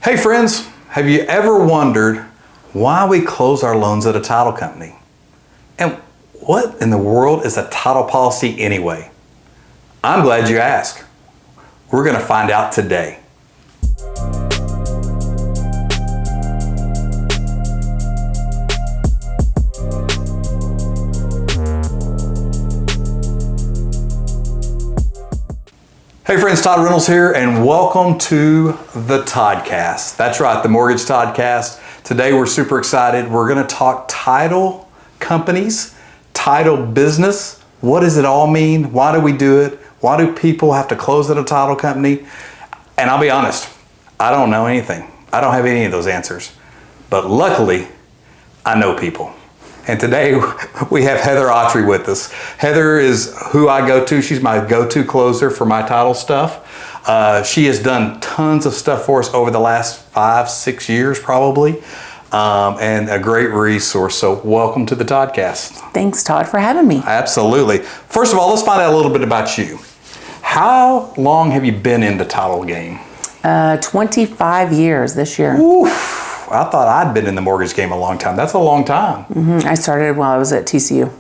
Hey friends, have you ever wondered why we close our loans at a title company? And what in the world is a title policy anyway? I'm glad you asked. We're going to find out today. Hey friends, Todd Reynolds here, and welcome to the ToddCast. That's right, the Mortgage ToddCast. Today we're super excited. We're going to talk title companies, title business. What does it all mean? Why do we do it? Why do people have to close at a title company? And I'll be honest, I don't know anything. I don't have any of those answers. But luckily, I know people. And today we have Heather Awtrey with us. Heather is who I go to. She's my go-to closer for my title stuff. She has done tons of stuff for us over the last 5-6 years probably, and a great resource. So welcome to the ToddCast. Thanks, Todd, for having me. Absolutely. First of all, let's find out a little bit about you. How long have you been in the title game? 25 years this year. Oof. I thought I'd been in the mortgage game a long time. That's a long time. I started while I was at TCU.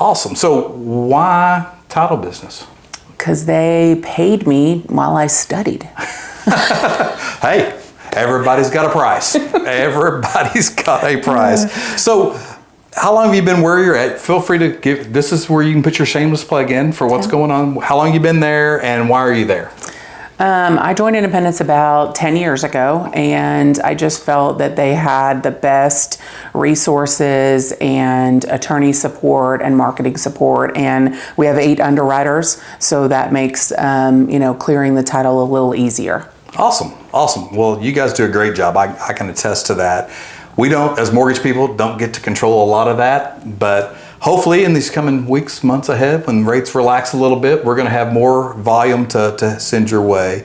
Awesome. So why title business? Because they paid me while I studied. Hey, everybody's got a price. Everybody's got a price. So how long have you been where you're at? Feel free to give, this is where you can put your shameless plug in for what's going on. How long have you been there and why are you there? I joined Independence about 10 years ago, and I just felt that they had the best resources and attorney support and marketing support. And we have 8 underwriters, so that makes, clearing the title a little easier. Awesome. Awesome. Well, you guys do a great job. I can attest to that. We don't, as mortgage people, don't get to control a lot of that, but hopefully in these coming weeks, months ahead, when rates relax a little bit, we're going to have more volume to send your way.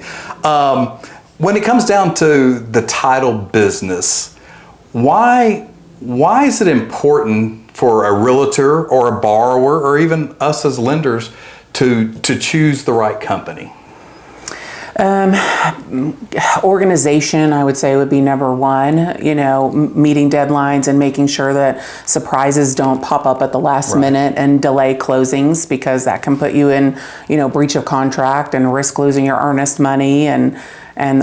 When it comes down to the title business, why is it important for a realtor or a borrower or even us as lenders to choose the right company? Organization, I would say, would be number one. Meeting deadlines and making sure that surprises don't pop up at the last minute and delay closings, because that can put you in, breach of contract and risk losing your earnest money and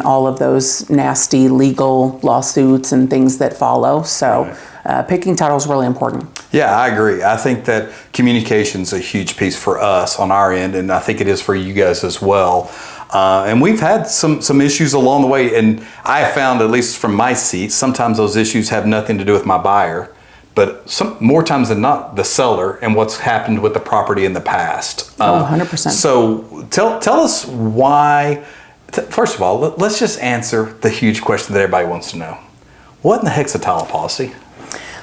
all of those nasty legal lawsuits and things that follow. So picking title is really important. Yeah, I agree. I think that communication is a huge piece for us on our end, and I think it is for you guys as well. And we've had some issues along the way, and I have found, at least from my seat, sometimes those issues have nothing to do with my buyer, but more times than not, the seller and what's happened with the property in the past. 100%. So tell us why. First of all, let's just answer the huge question that everybody wants to know. What in the heck's a title policy?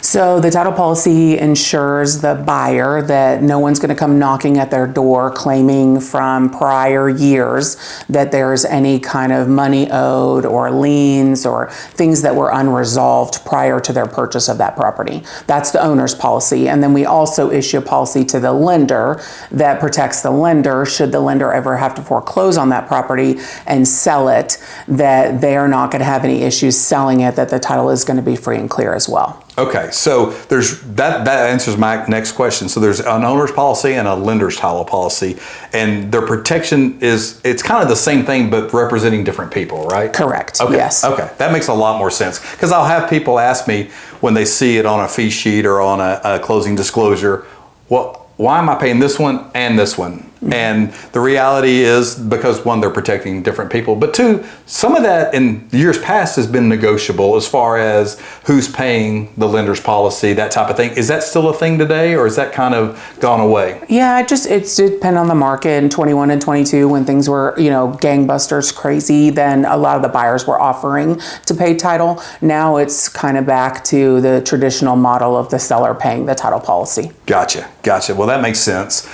So the title policy ensures the buyer that no one's going to come knocking at their door claiming from prior years that there's any kind of money owed or liens or things that were unresolved prior to their purchase of that property. That's the owner's policy. And then we also issue a policy to the lender that protects the lender should the lender ever have to foreclose on that property and sell it, that they are not going to have any issues selling it, that the title is going to be free and clear as well. Okay, so there's that answers my next question. So there's an owner's policy and a lender's title policy, and their protection it's kind of the same thing but representing different people, right? Correct. Okay. Yes. Okay, that makes a lot more sense, because I'll have people ask me when they see it on a fee sheet or on a closing disclosure, well, why am I paying this one and this one? Mm-hmm. And the reality is because, one, they're protecting different people, but two, some of that in years past has been negotiable as far as who's paying the lender's policy, that type of thing. Is that still a thing today, or is that kind of gone away? Yeah, it depends on the market. In 21 and 22, when things were, gangbusters crazy, then a lot of the buyers were offering to pay title. Now it's kind of back to the traditional model of the seller paying the title policy. Gotcha. Well, that makes sense.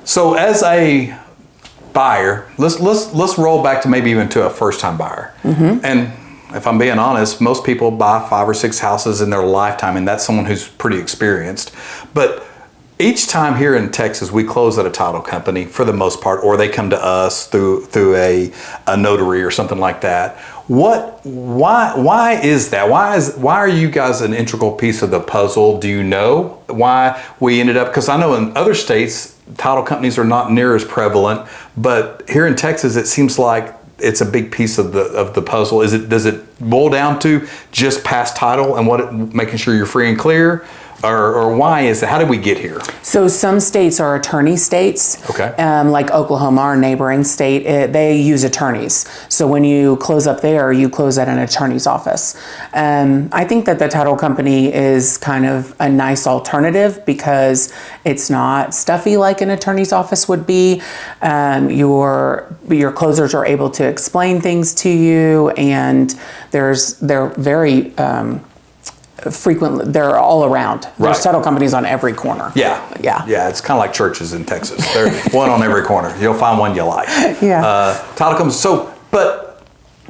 So as a buyer, let's roll back to maybe even to a first-time buyer. Mm-hmm. And if I'm being honest, most people buy 5 or 6 houses in their lifetime, and that's someone who's pretty experienced. But each time here in Texas, we close at a title company for the most part, or they come to us through a notary or something like that. Why is that? Why are you guys an integral piece of the puzzle? Do you know why we ended up? Because I know in other states, title companies are not near as prevalent, but here in Texas, it seems like it's a big piece of the puzzle. Does it boil down to just pass title and making sure you're free and clear? Or why is it? How did we get here? So some states are attorney states. Okay. Like Oklahoma, our neighboring state, they use attorneys. So when you close up there, you close at an attorney's office. I think that the title company is kind of a nice alternative because it's not stuffy like an attorney's office would be. Your closers are able to explain things to you, and they're very frequent. They're all around. There's Right. title companies on every corner. Yeah. It's kind of like churches in Texas. There's one on every corner. You'll find one you like. Yeah. Title companies. But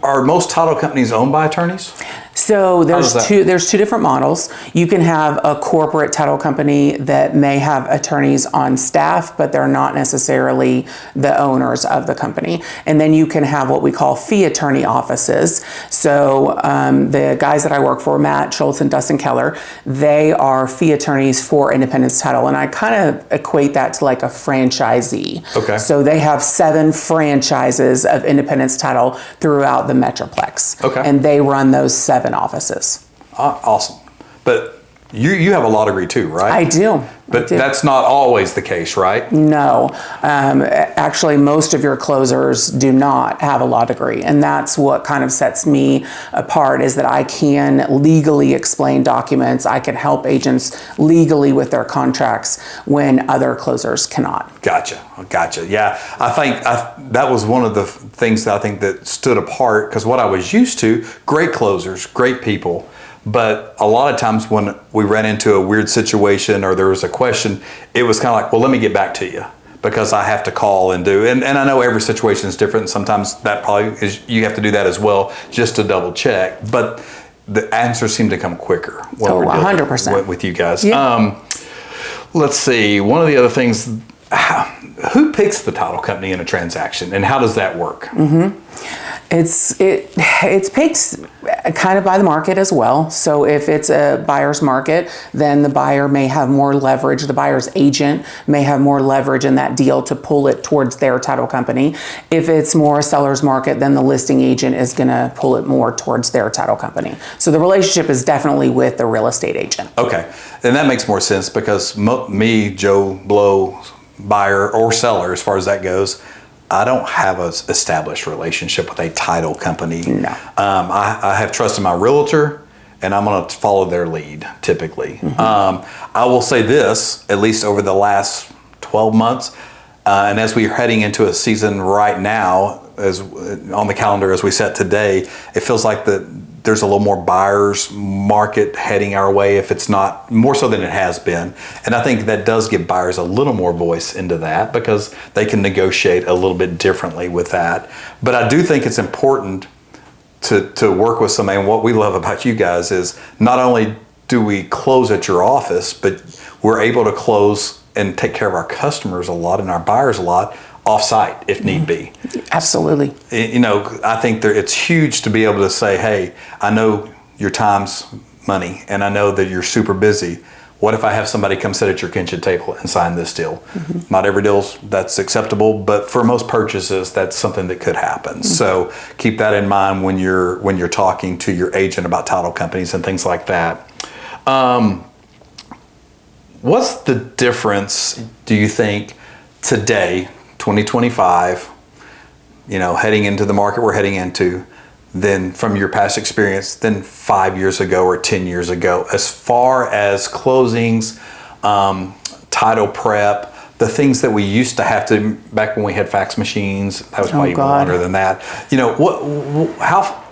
are most title companies owned by attorneys? So does that- there's two different models. You can have a corporate title company that may have attorneys on staff, but they're not necessarily the owners of the company. And then you can have what we call fee attorney offices. So the guys that I work for, Matt Schultz and Dustin Keller, they are fee attorneys for Independence Title. And I kind of equate that to like a franchisee. Okay. So they have 7 franchises of Independence Title throughout the Metroplex. Okay. And they run those 7 offices. Awesome. But you have a law degree too, right? I do. But that's not always the case, right? No. Actually, most of your closers do not have a law degree. And that's what kind of sets me apart, is that I can legally explain documents. I can help agents legally with their contracts when other closers cannot. Gotcha. Yeah, I think that was one of the things that I think that stood apart, because what I was used to, great closers, great people, but a lot of times when we ran into a weird situation or there was a question, it was kind of like, well, let me get back to you, because I have to call and do. And I know every situation is different. Sometimes that probably is, you have to do that as well, just to double check. But the answers seem to come quicker when we're dealing 100%. with you guys. Yeah. Let's see. One of the other things, who picks the title company in a transaction, and how does that work? Mm-hmm. It's picked kind of by the market as well. So if it's a buyer's market, then the buyer may have more leverage. The buyer's agent may have more leverage in that deal to pull it towards their title company. If it's more a seller's market, then the listing agent is going to pull it more towards their title company. So the relationship is definitely with the real estate agent. Okay, and that makes more sense, because me, Joe Blow, buyer or seller, as far as that goes, I don't have an established relationship with a title company. No. I have trust in my realtor, and I'm going to follow their lead typically. Mm-hmm. I will say this, at least over the last 12 months, and as we're heading into a season right now, as on the calendar as we set today, it feels like there's a little more buyer's market heading our way, if it's not more so than it has been. And I think that does give buyers a little more voice into that, because they can negotiate a little bit differently with that. But I do think it's important to work with somebody. And what we love about you guys is not only do we close at your office, but we're able to close and take care of our customers a lot and our buyers a lot off-site if need be. Absolutely. You know, I think it's huge to be able to say, hey, I know your time's money, and I know that you're super busy. What if I have somebody come sit at your kitchen table and sign this deal? Mm-hmm. Not every deal's that's acceptable, but for most purchases, that's something that could happen. Mm-hmm. So keep that in mind when you're talking to your agent about title companies and things like that. What's the difference, do you think, today, 2025, heading into the market we're heading into, than from your past experience than 5 years ago or 10 years ago, as far as closings, title prep, the things that we used to have to, back when we had fax machines? That was probably even longer than that.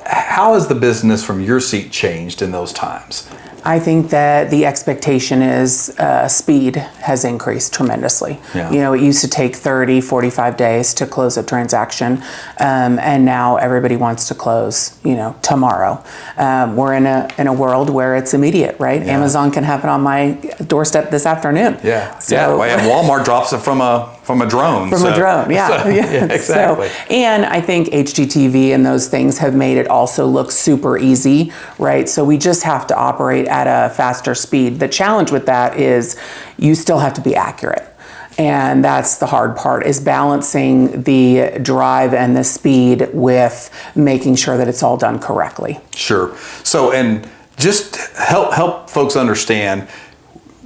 How has the business from your seat changed in those times? I think that the expectation is speed has increased tremendously. Yeah. You know, it used to take 30, 45 days to close a transaction, and now everybody wants to close, you know, tomorrow. We're in a world where it's immediate, right? Yeah. Amazon can have it on my doorstep this afternoon. Yeah. So, yeah. Well, and Walmart drops it from a drone. From a drone, yeah. So, yeah, exactly. So, and I think HGTV and those things have made it also look super easy, right? So we just have to operate at a faster speed. The challenge with that is you still have to be accurate. And that's the hard part, is balancing the drive and the speed with making sure that it's all done correctly. Sure. So, and just help folks understand,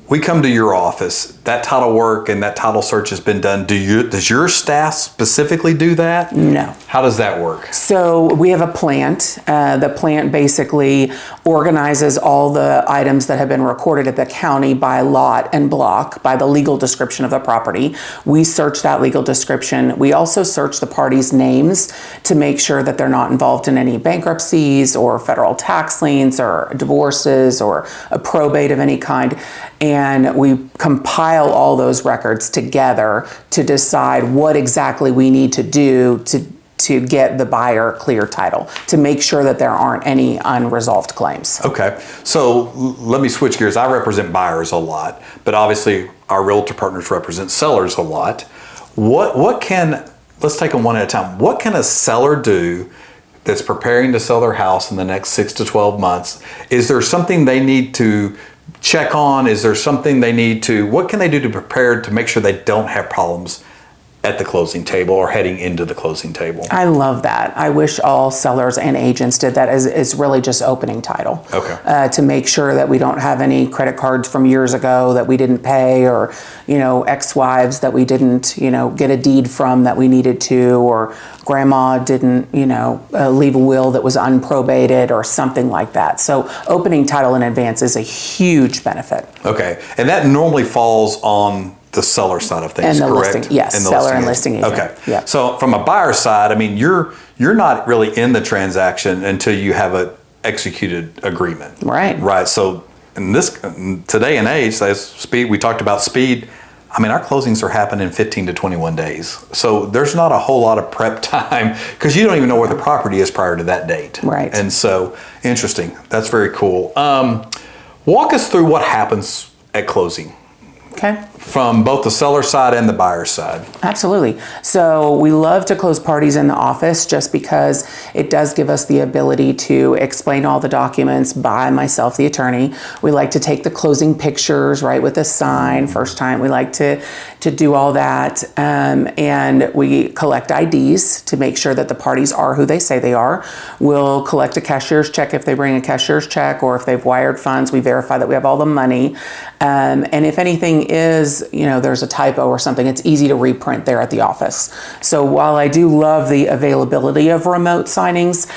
we come to your office, that title work and that title search has been done. Does your staff specifically do that? No. How does that work? So we have a plant. The plant basically organizes all the items that have been recorded at the county by lot and block, by the legal description of the property. We search that legal description. We also search the parties' names to make sure that they're not involved in any bankruptcies or federal tax liens or divorces or a probate of any kind. And we compile all those records together to decide what exactly we need to do to get the buyer clear title, to make sure that there aren't any unresolved claims. Okay, so let me switch gears. I represent buyers a lot, but obviously our realtor partners represent sellers a lot. Let's take them one at a time. What can a seller do that's preparing to sell their house in the next 6 to 12 months? Is there something they need to check on? Is there something what can they do to prepare to make sure they don't have problems at the closing table or heading into the closing table? I love that. I wish all sellers and agents did that. It's really just opening title. Okay. To make sure that we don't have any credit cards from years ago that we didn't pay, or, you know, ex-wives that we didn't, you know, get a deed from that we needed to, or grandma didn't, you know, leave a will that was unprobated or something like that. So opening title in advance is a huge benefit. Okay. And that normally falls on the seller side of things, and the correct? Listing, yes, and the seller and listing agent. Okay. Yeah. So from a buyer side, I mean, you're not really in the transaction until you have a executed agreement. Right. Right. So in today and age, speed. We talked about speed. I mean, our closings are happening in 15 to 21 days. So there's not a whole lot of prep time because you don't even know where the property is prior to that date. Right. And so, interesting. That's very cool. Walk us through what happens at closing. Okay. From both the seller side and the buyer side. Absolutely. So we love to close parties in the office just because it does give us the ability to explain all the documents by myself, the attorney. We like to take the closing pictures, right, with a sign. First time, we like to do all that. And we collect IDs to make sure that the parties are who they say they are. We'll collect a cashier's check if they bring a cashier's check, or if they've wired funds, we verify that we have all the money. And if anything is, you know, there's a typo or something, it's easy to reprint there at the office. So while I do love the availability of remote signings,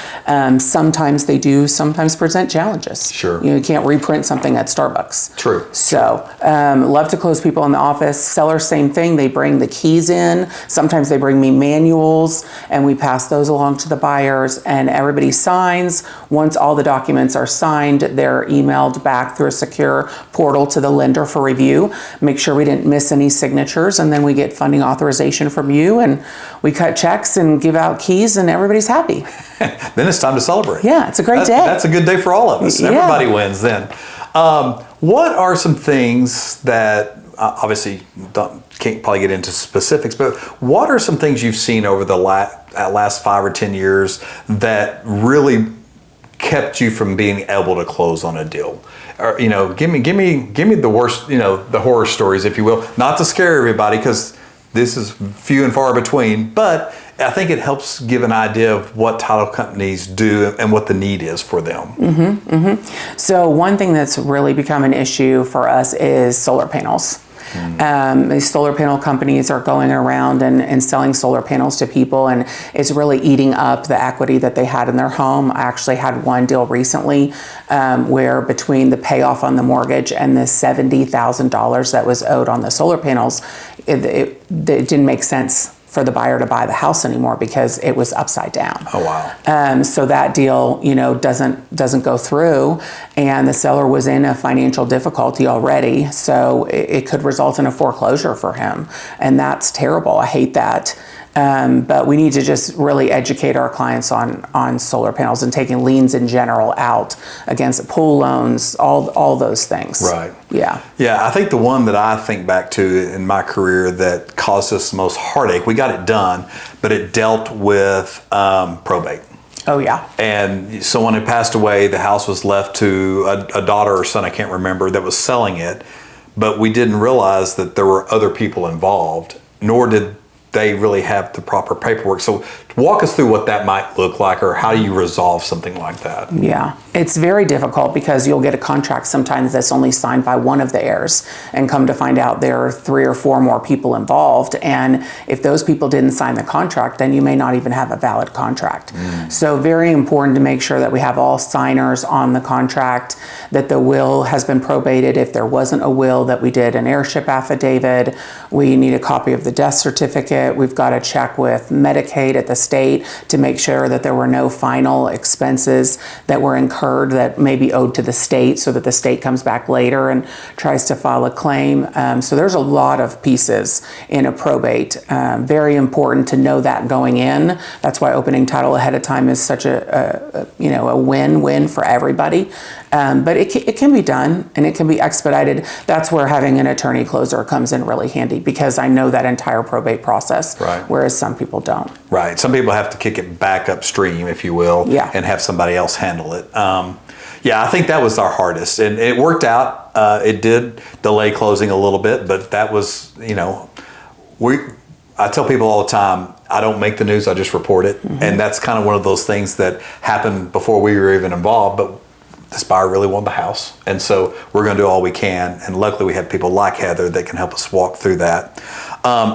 sometimes they do sometimes present challenges. Sure. You can't reprint something at Starbucks. True. So love to close people in the office. Sellers, same thing. They bring the keys in. Sometimes they bring me manuals, and we pass those along to the buyers, and everybody signs. Once all the documents are signed, they're emailed back through a secure portal to the lender for review. Make sure we didn't miss any signatures, and then we get funding authorization from you, and we cut checks and give out keys, and everybody's happy. Then it's time to celebrate. Yeah, it's a great day. That's a good day for all of us. Yeah. Everybody wins then. What are some things that, obviously can't probably get into specifics, but what are some things you've seen over the last 5 or 10 years that really kept you from being able to close on a deal? Or, you know, give me the worst, you know, the horror stories, if you will, not to scare everybody, because this is few and far between, but I think it helps give an idea of what title companies do and what the need is for them. So one thing that's really become an issue for us is solar panels. These solar panel companies are going around and selling solar panels to people, and it's really eating up the equity that they had in their home. I actually had one deal recently where between the payoff on the mortgage and the $70,000 that was owed on the solar panels, it didn't make sense for the buyer to buy the house anymore because it was upside down. Oh, wow. So that deal, doesn't go through, and the seller was in a financial difficulty already. So it could result in a foreclosure for him, and that's terrible. I hate that. But we need to just really educate our clients on solar panels and taking liens in general out against pool loans, all those things. Right. Yeah. Yeah, I think the one that I think back to in my career that caused us the most heartache, we got it done, but it dealt with probate. Oh, yeah. And someone had passed away. The house was left to a daughter or son, I can't remember, that was selling it. But we didn't realize that there were other people involved, nor did they really have the proper paperwork. So walk us through what that might look like, or how do you resolve something like that? Yeah, it's very difficult because you'll get a contract sometimes that's only signed by one of the heirs, and come to find out there are 3 or 4 more people involved. And if those people didn't sign the contract, then you may not even have a valid contract. So very important to make sure that we have all signers on the contract, that the will has been probated. If there wasn't a will, that we did an heirship affidavit. We need a copy of the death certificate. We've got to check with Medicaid at the state to make sure that there were no final expenses that were incurred that may be owed to the state, so that the state comes back later and tries to file a claim. So there's a lot of pieces in a probate. Very important to know that going in. That's why opening title ahead of time is such a win-win for everybody. But it can be done, and it can be expedited. That's where having an attorney closer comes in really handy, because I know that entire probate process, right, whereas some people don't. Right. Some people have to kick it back upstream, if you will, yeah, and have somebody else handle it. Yeah, I think that was our hardest, and it worked out. It did delay closing a little bit, but that was, I tell people all the time, I don't make the news, I just report it. And that's kind of one of those things that happened before we were even involved, but this buyer really wanted the house. And so we're going to do all we can. And luckily we have people like Heather that can help us walk through that.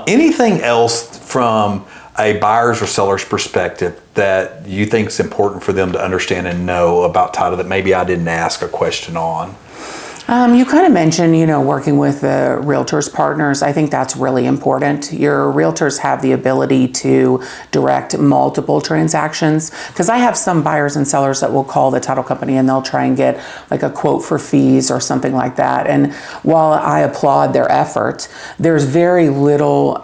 Anything else from a buyer's or seller's perspective that you think is important for them to understand and know about title that maybe I didn't ask a question on? You kind of mentioned, working with the realtors partners. I think that's really important. Your realtors have the ability to direct multiple transactions, because I have some buyers and sellers that will call the title company and they'll try and get like a quote for fees or something like that. And while I applaud their effort, there's very little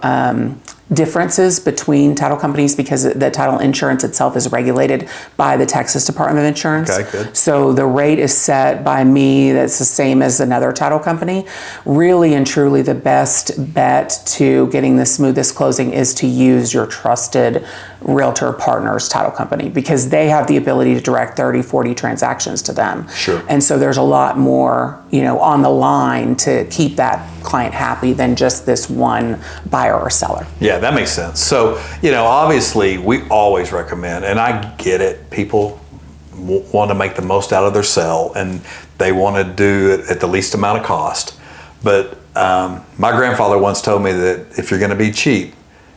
differences between title companies, because the title insurance itself is regulated by the Texas Department of Insurance. Okay, good. So the rate is set by me that's the same as another title company. Really and truly the best bet to getting the smoothest closing is to use your trusted realtor partners title company, because they have the ability to direct 30, 40 transactions to them. Sure. And so there's a lot more, on the line to keep that client happy than just this one buyer or seller. Yeah, that makes sense. So, obviously we always recommend, and I get it, people want to make the most out of their sale and they want to do it at the least amount of cost. But my grandfather once told me that if you're going to be cheap,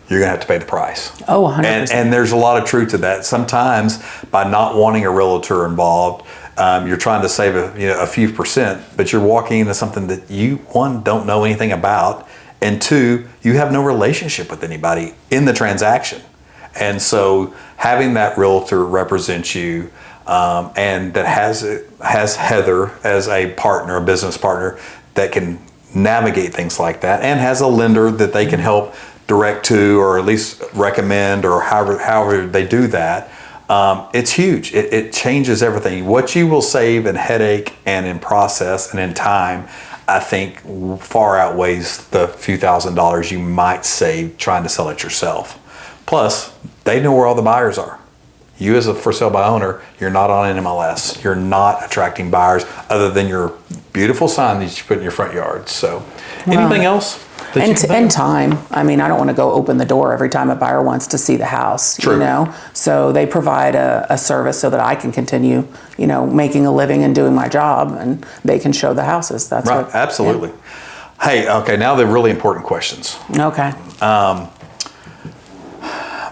you're going to have to pay the price. Oh, 100%. And there's a lot of truth to that. Sometimes by not wanting a realtor involved, you're trying to save a few percent, but you're walking into something that you, one, don't know anything about, and two, you have no relationship with anybody in the transaction. And so having that realtor represent you, and that has Heather as a partner, a business partner that can navigate things like that, and has a lender that they can help direct to, or at least recommend, or however they do that. It's huge. It changes everything. What you will save in headache and in process and in time, I think far outweighs the few $1,000s you might save trying to sell it yourself. Plus, they know where all the buyers are. You as a for sale by owner, you're not on NMLS. You're not attracting buyers other than your beautiful sign that you put in your front yard. So anything else? And time. I mean, I don't want to go open the door every time a buyer wants to see the house. True. So they provide a service so that I can continue, making a living and doing my job, and they can show the houses. That's right. What, Absolutely. Yeah. Hey, okay, now the really important questions. Okay. I'm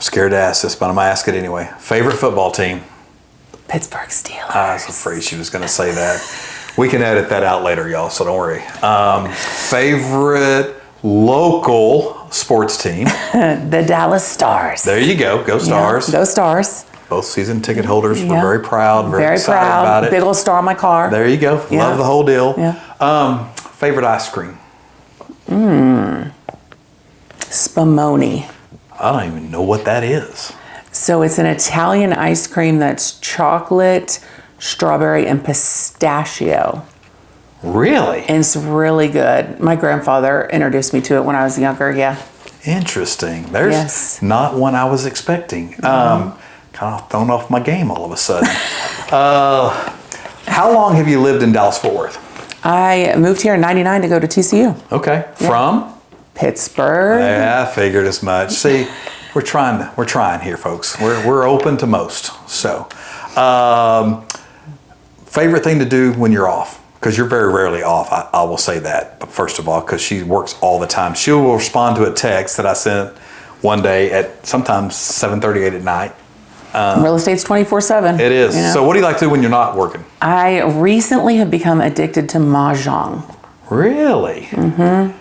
scared to ask this, but I'm going to ask it anyway. Favorite football team? Pittsburgh Steelers. I was afraid she was going to say that. We can edit that out later, y'all, so don't worry. Favorite local sports team? The Dallas Stars. There you go. Go Stars. Yeah, go Stars. Both season ticket holders. Yeah. We're very proud, very excited proud. about it. Big old star on my car. There you go. Yeah. Love the whole deal. Yeah. Favorite ice cream? Spumoni. I don't even know what that is. So it's an Italian ice cream that's chocolate, strawberry, and pistachio. Really? And it's really good. My grandfather introduced me to it when I was younger, yeah. Interesting. There's not one I was expecting. Kind of thrown off my game all of a sudden. How long have you lived in Dallas-Fort Worth? I moved here in '99 to go to TCU. Okay. From? Pittsburgh. Yeah, I figured as much. See, we're trying here, folks. We're open to most. So, favorite thing to do when you're off? Because you're very rarely off, I will say that. But first of all, because she works all the time. She will respond to a text that I sent one day at sometimes 7:30, 8 at night. Real estate's 24/7. It is. You know? So what do you like to do when you're not working? I recently have become addicted to mahjong. Really? Mm-hmm.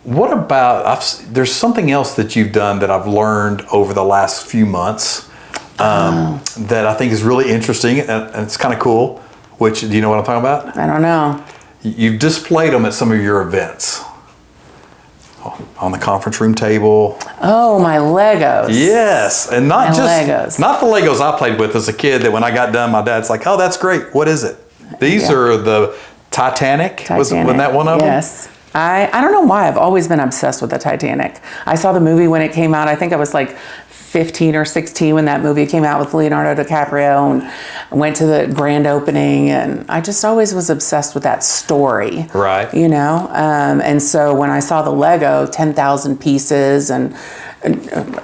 What about, there's something else that you've done that I've learned over the last few months that I think is really interesting and it's kind of cool. Which, do you know what I'm talking about? I don't know. You've displayed them at some of your events. On the conference room table. Oh, my Legos. Yes, and not My just Legos. not the Legos I played with as a kid. That when I got done, my dad's like, "Oh, that's great. What is it?" These are the Titanic. Wasn't that one of them? Yes. I don't know why. I've always been obsessed with the Titanic. I saw the movie when it came out. I think I was like 15 or 16 when that movie came out with Leonardo DiCaprio, and went to the grand opening, and I just always was obsessed with that story. Right. You know? And so when I saw the Lego, 10,000 pieces, and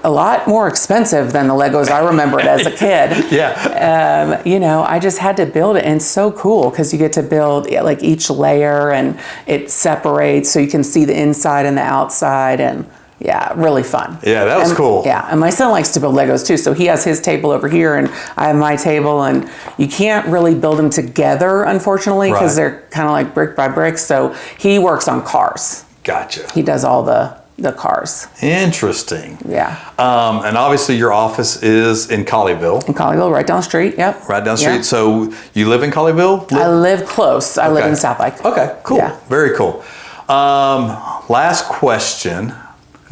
a lot more expensive than the Legos I remembered as a kid. Yeah. You know, I just had to build it, and it's so cool because you get to build like each layer, and it separates so you can see the inside and the outside, and yeah, really fun. Yeah, that was cool. Yeah, and my son likes to build Legos too, so he has his table over here, and I have my table, and you can't really build them together, unfortunately, because they're kind of like brick by brick, so he works on cars. Gotcha. He does all the cars. Interesting. Yeah. And obviously your office is in Colleyville. In Colleyville, right down the street, yep. Right down the street. Yeah. So you live in Colleyville? I live close. I live in South Lake. Okay, cool. Yeah. Very cool. Last question.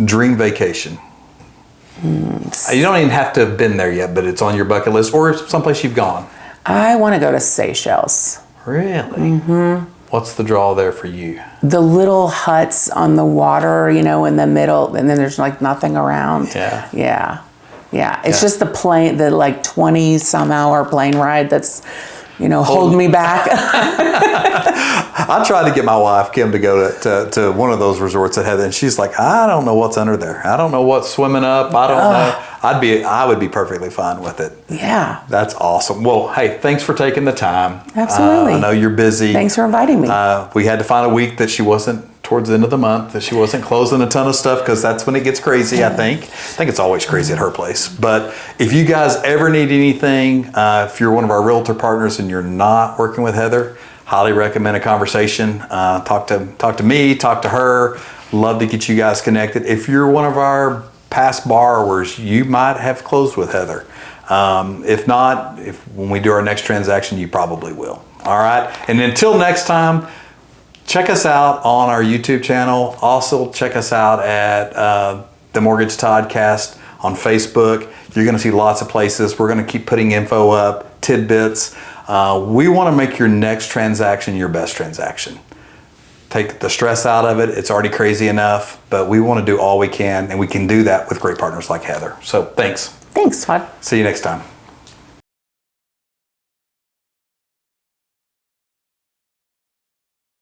Dream vacation. You don't even have to have been there yet, but it's on your bucket list or someplace you've gone. I want to go to Seychelles. Really? Mm-hmm. What's the draw there for you? The little huts on the water, you know, in the middle, and then there's like nothing around. Yeah. Yeah. Yeah. It's just the plane, the like 20 some hour plane ride that's, you know, holding me back. I tried to get my wife, Kim, to go to one of those resorts that had, and she's like, I don't know what's under there. I don't know what's swimming up. I don't know. I would be perfectly fine with it. Yeah. That's awesome. Well, hey, thanks for taking the time. Absolutely. I know you're busy. Thanks for inviting me. We had to find a week that she wasn't towards the end of the month, that she wasn't closing a ton of stuff, because that's when it gets crazy, I think. I think it's always crazy at her place. But if you guys ever need anything, if you're one of our realtor partners and you're not working with Heather, highly recommend a conversation. Talk to me, talk to her. Love to get you guys connected. If you're one of our past borrowers, you might have closed with Heather. If not, when we do our next transaction, you probably will. All right. And until next time, check us out on our YouTube channel. Also, check us out at the Mortgage ToddCast on Facebook. You're going to see lots of places. We're going to keep putting info up, tidbits. We want to make your next transaction your best transaction. Take the stress out of it. It's already crazy enough, but we want to do all we can, and we can do that with great partners like Heather. So thanks. Thanks, Todd. See you next time.